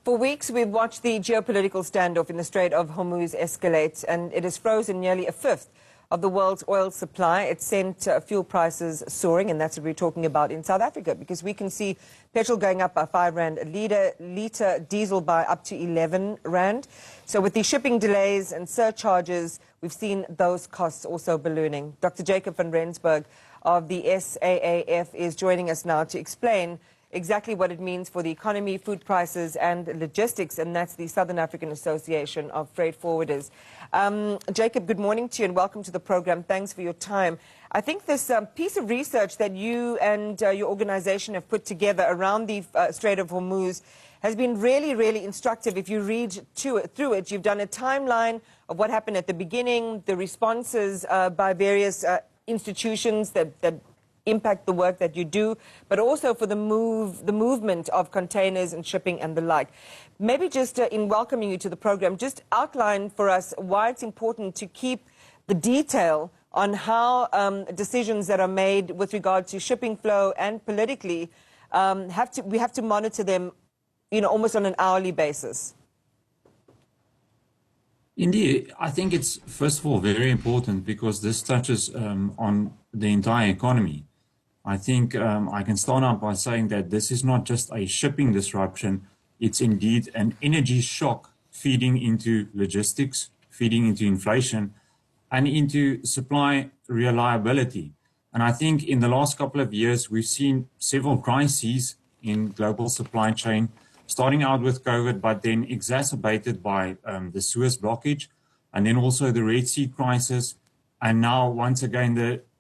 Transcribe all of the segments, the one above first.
For weeks, we've watched the geopolitical standoff in the Strait of Hormuz escalate, and it has frozen nearly a fifth of the world's oil supply. It sent fuel prices soaring, and that's what we're talking about in South Africa, because we can see petrol going up by 5 rand a litre, diesel by up to 11 rand. So with the shipping delays and surcharges, we've seen those costs also ballooning. Dr. Jacob van Rensburg of the SAAFF is joining us now to explain exactly what it means for the economy, food prices and logistics, and that's the Southern African Association of Freight Forwarders. Jacob, good morning to you and welcome to the program. Thanks for your time. I think this piece of research that you and your organization have put together around the Strait of Hormuz has been really, really instructive. If you read through it, you've done a timeline of what happened at the beginning, the responses by various institutions that impact the work that you do, but also for the movement of containers and shipping and the like. Maybe just in welcoming you to the program, just outline for us why it's important to keep the detail on how decisions that are made with regard to shipping flow and politically we have to monitor them, you know, almost on an hourly basis. Indeed, I think it's first of all very important because this touches on the entire economy. I think I can start out by saying that this is not just a shipping disruption, it's indeed an energy shock feeding into logistics, feeding into inflation, and into supply reliability. And I think in the last couple of years, we've seen several crises in global supply chain, starting out with COVID, but then exacerbated by the Suez blockage, and then also the Red Sea crisis, and now once again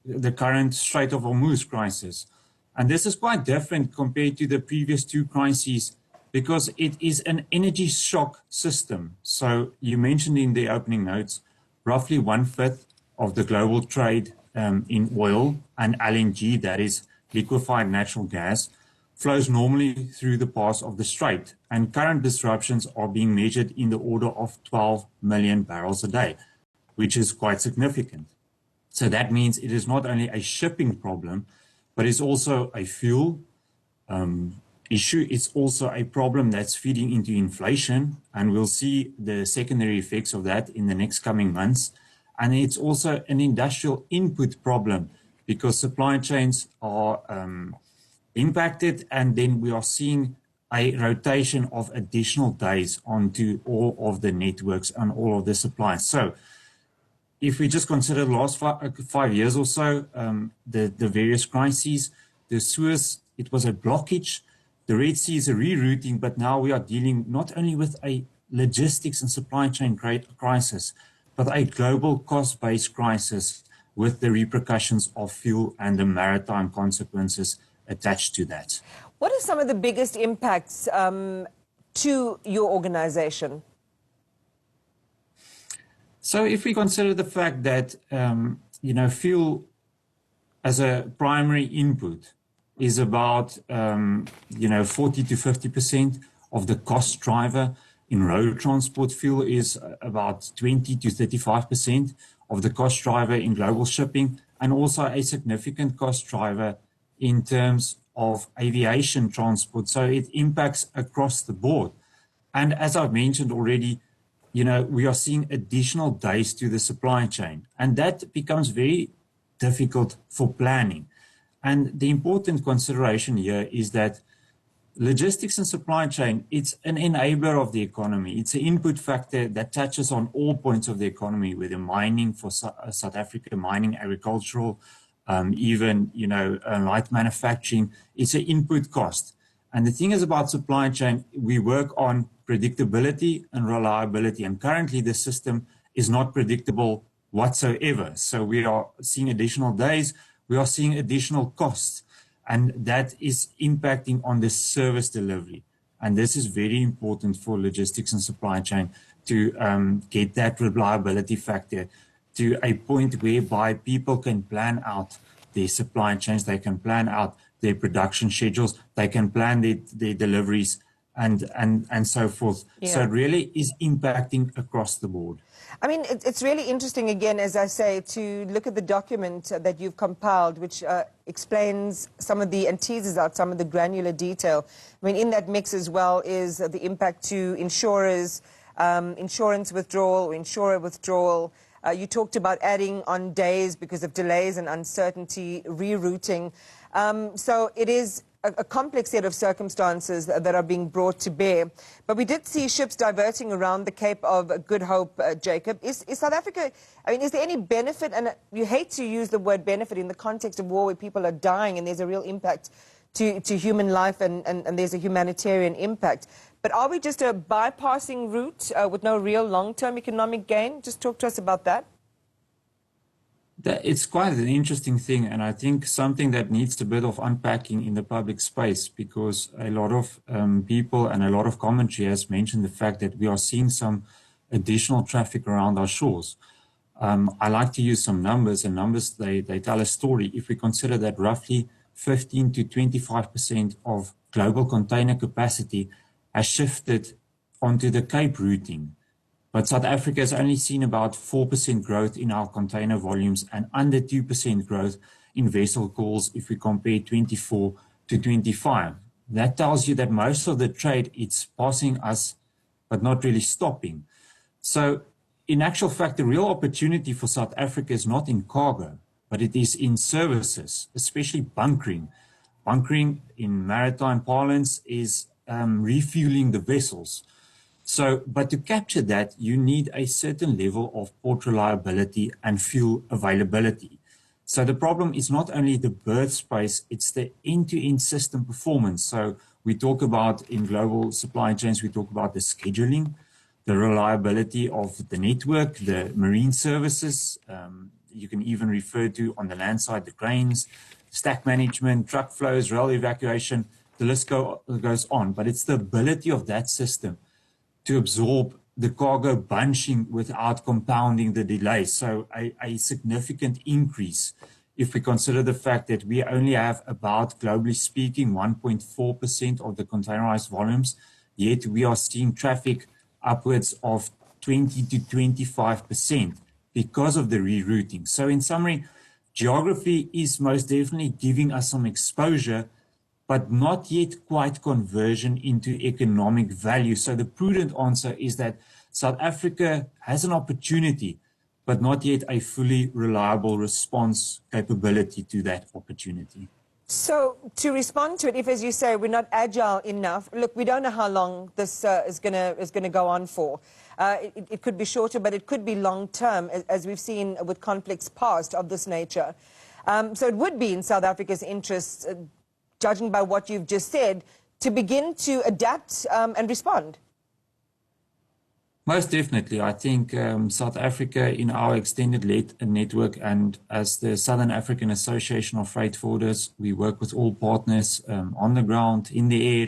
the current Strait of Hormuz crisis. And this is quite different compared to the previous two crises because it is an energy shock system. So you mentioned in the opening notes, roughly 1/5 of the global trade in oil and LNG, that is liquefied natural gas, flows normally through the pass of the Strait. And current disruptions are being measured in the order of 12 million barrels a day, which is quite significant. So that means it is not only a shipping problem, but it's also a fuel issue. It's also a problem that's feeding into inflation, and we'll see the secondary effects of that in the next coming months. And it's also an industrial input problem because supply chains are impacted, and then we are seeing a rotation of additional days onto all of the networks and all of the supplies. So if we just consider the last 5 years or so, the various crises, the Suez, it was a blockage. The Red Sea is a rerouting, but now we are dealing not only with a logistics and supply chain crisis, but a global cost-based crisis with the repercussions of fuel and the maritime consequences attached to that. What are some of the biggest impacts to your organization? So if we consider the fact that, fuel as a primary input is about, 40 to 50% of the cost driver. In road transport, fuel is about 20 to 35% of the cost driver in global shipping, and also a significant cost driver in terms of aviation transport. So it impacts across the board. And as I've mentioned already, we are seeing additional days to the supply chain, and that becomes very difficult for planning. And the important consideration here is that logistics and supply chain, it's an enabler of the economy. It's an input factor that touches on all points of the economy, whether mining for South Africa, mining, agricultural, even, light manufacturing. It's an input cost. And the thing is about supply chain, we work on predictability and reliability. And currently the system is not predictable whatsoever. So we are seeing additional days, we are seeing additional costs, and that is impacting on the service delivery. And this is very important for logistics and supply chain to get that reliability factor to a point whereby people can plan out their supply chains, they can plan out their production schedules, they can plan their deliveries and so forth. Yeah. So it really is impacting across the board. I mean, it's really interesting, again, as I say, to look at the document that you've compiled, which explains some of the, and teases out some of the granular detail. I mean, in that mix as well is the impact to insurers, insurance withdrawal or insurer withdrawal. You talked about adding on days because of delays and uncertainty, rerouting. So it is a complex set of circumstances that are being brought to bear. But we did see ships diverting around the Cape of Good Hope, Jacob. Is South Africa, I mean, is there any benefit? And you hate to use the word benefit in the context of war where people are dying and there's a real impact to human life and there's a humanitarian impact. But are we just a bypassing route with no real long-term economic gain? Just talk to us about that. It's quite an interesting thing, and I think something that needs a bit of unpacking in the public space, because a lot of people and a lot of commentary has mentioned the fact that we are seeing some additional traffic around our shores. I like to use some numbers, and numbers, they tell a story. If we consider that roughly 15 to 25% of global container capacity has shifted onto the Cape routing, but South Africa has only seen about 4% growth in our container volumes and under 2% growth in vessel calls if we compare 24 to 25. That tells you that most of the trade, it's passing us, but not really stopping. So in actual fact, the real opportunity for South Africa is not in cargo, but it is in services, especially bunkering. Bunkering in maritime parlance is refueling the vessels. So, but to capture that, you need a certain level of port reliability and fuel availability. So the problem is not only the berth space, it's the end-to-end system performance. So we talk about, in global supply chains, we talk about the scheduling, the reliability of the network, the marine services. You can even refer to, on the land side, the cranes, stack management, truck flows, rail evacuation, the list goes on. But it's the ability of that system to absorb the cargo bunching without compounding the delay. So a significant increase if we consider the fact that we only have about, globally speaking, 1.4% of the containerized volumes, yet we are seeing traffic upwards of 20 to 25% because of the rerouting. So in summary, geography is most definitely giving us some exposure, but not yet quite conversion into economic value. So the prudent answer is that South Africa has an opportunity, but not yet a fully reliable response capability to that opportunity. So to respond to it, if, as you say, we're not agile enough, look, we don't know how long this is going to go on for. It could be shorter, but it could be long-term, as we've seen with conflicts past of this nature. So it would be in South Africa's interest, judging by what you've just said, to begin to adapt and respond? Most definitely. I think South Africa, in our extended network, and as the Southern African Association of Freight Forwarders, we work with all partners on the ground, in the air,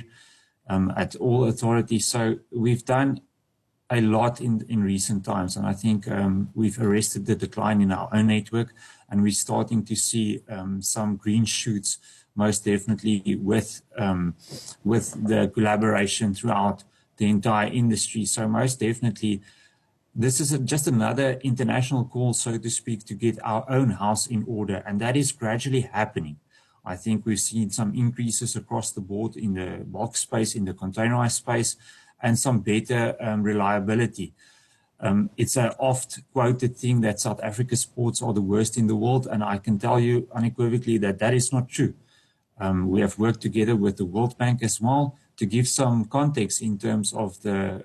at all authorities. So we've done a lot in recent times, and I think we've arrested the decline in our own network, and we're starting to see some green shoots, most definitely with the collaboration throughout the entire industry. So most definitely, this is just another international call, so to speak, to get our own house in order, and that is gradually happening. I think we've seen some increases across the board in the bulk space, in the containerized space, and some better reliability. It's an oft-quoted thing that South Africa's ports are the worst in the world, and I can tell you unequivocally that that is not true. We have worked together with the World Bank as well to give some context in terms of the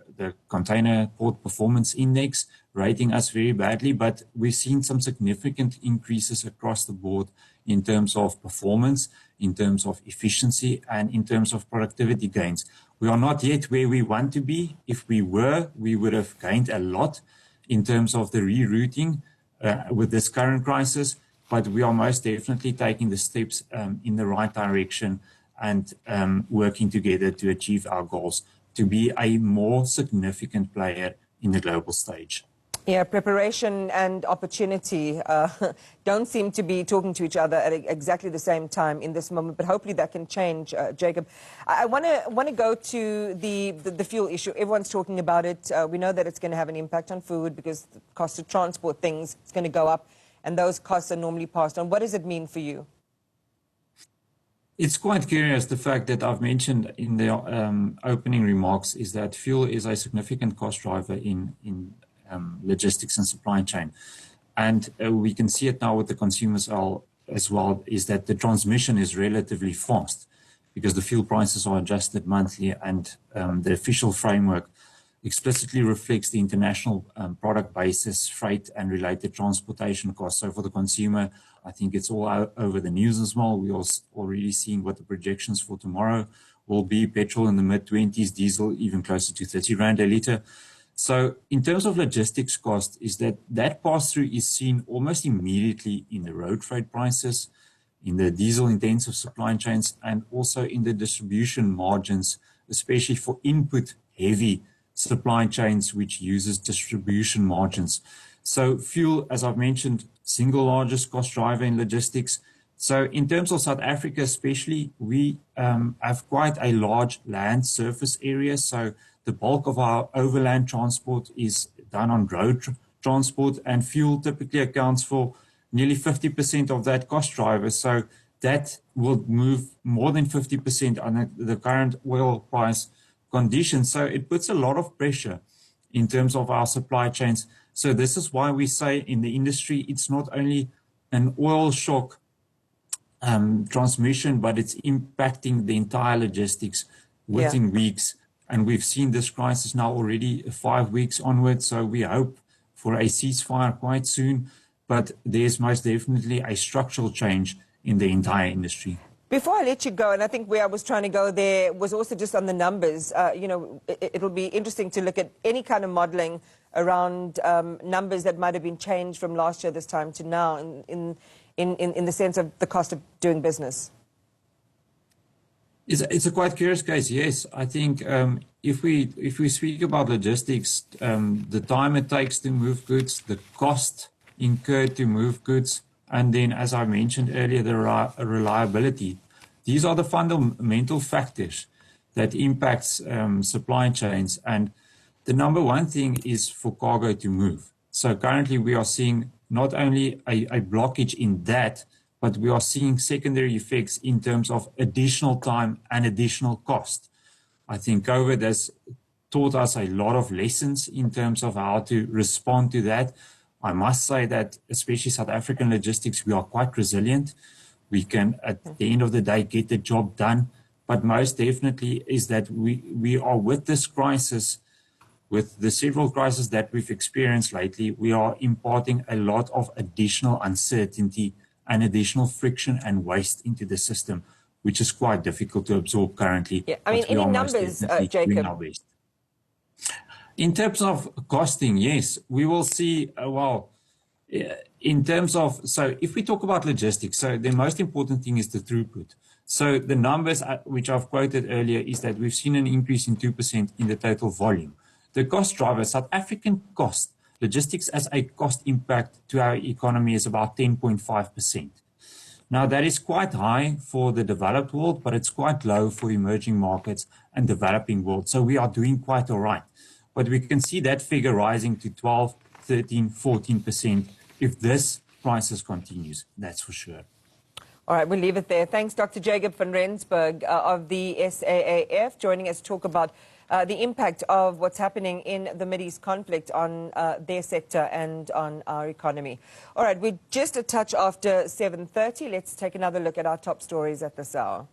Container Port Performance Index, rating us very badly, but we've seen some significant increases across the board in terms of performance, in terms of efficiency, and in terms of productivity gains. We are not yet where we want to be. If we were, we would have gained a lot in terms of the rerouting with this current crisis, but we are most definitely taking the steps in the right direction and working together to achieve our goals, to be a more significant player in the global stage. Yeah, preparation and opportunity don't seem to be talking to each other at exactly the same time in this moment, but hopefully that can change, Jacob. I want to go to the fuel issue. Everyone's talking about it. We know that it's going to have an impact on food because the cost to transport things is going to go up, and those costs are normally passed on. What does it mean for you? It's quite curious, the fact that I've mentioned in the opening remarks is that fuel is a significant cost driver in logistics and supply chain. And we can see it now with the consumers as well, is that the transmission is relatively fast because the fuel prices are adjusted monthly, and the official framework explicitly reflects the international product basis, freight and related transportation costs. So for the consumer, I think it's all out over the news as well. We're already seeing what the projections for tomorrow will be. Petrol in the mid-20s, diesel even closer to 30 Rand a litre. So in terms of logistics cost, is that pass-through is seen almost immediately in the road freight prices, in the diesel-intensive supply chains, and also in the distribution margins, especially for input-heavy supply chains, which uses distribution margins. So fuel, as I've mentioned, single largest cost driver in logistics. So in terms of South Africa especially, we have quite a large land surface area. So the bulk of our overland transport is done on road transport, and fuel typically accounts for nearly 50% of that cost driver. So that will move more than 50% on the current oil price conditions. So it puts a lot of pressure in terms of our supply chains. So this is why we say in the industry, it's not only an oil shock transmission, but it's impacting the entire logistics within weeks. And we've seen this crisis now already 5 weeks onwards. So we hope for a ceasefire quite soon. But there's most definitely a structural change in the entire industry. Before I let you go, and I think where I was trying to go there was also just on the numbers. You know, it'll be interesting to look at any kind of modelling around numbers that might have been changed from last year this time to now in the sense of the cost of doing business. It's a quite curious case, yes. I think if we speak about logistics, the time it takes to move goods, the cost incurred to move goods, and then, as I mentioned earlier, the reliability. These are the fundamental factors that impacts supply chains. And the number one thing is for cargo to move. So currently we are seeing not only a blockage in that, but we are seeing secondary effects in terms of additional time and additional cost. I think COVID has taught us a lot of lessons in terms of how to respond to that. I must say that, especially South African logistics, we are quite resilient. We can, at the end of the day, get the job done. But most definitely is that we are with this crisis, with the several crises that we've experienced lately, we are imparting a lot of additional uncertainty and additional friction and waste into the system, which is quite difficult to absorb currently. Yeah, I mean, any numbers, Jacob? In terms of costing, yes, we will see, in terms of, so if we talk about logistics, so the most important thing is the throughput. So the numbers which I've quoted earlier is that we've seen an increase in 2% in the total volume. The cost driver, South African cost, logistics as a cost impact to our economy is about 10.5%. Now, that is quite high for the developed world, but it's quite low for emerging markets and developing world. So we are doing quite all right. But we can see that figure rising to 12, 13, 14% if this crisis continues, that's for sure. All right, we'll leave it there. Thanks, Dr. Jacob van Rensburg of the SAAFF, joining us to talk about the impact of what's happening in the Mideast conflict on their sector and on our economy. All right, we're just a touch after 7:30. Let's take another look at our top stories at this hour.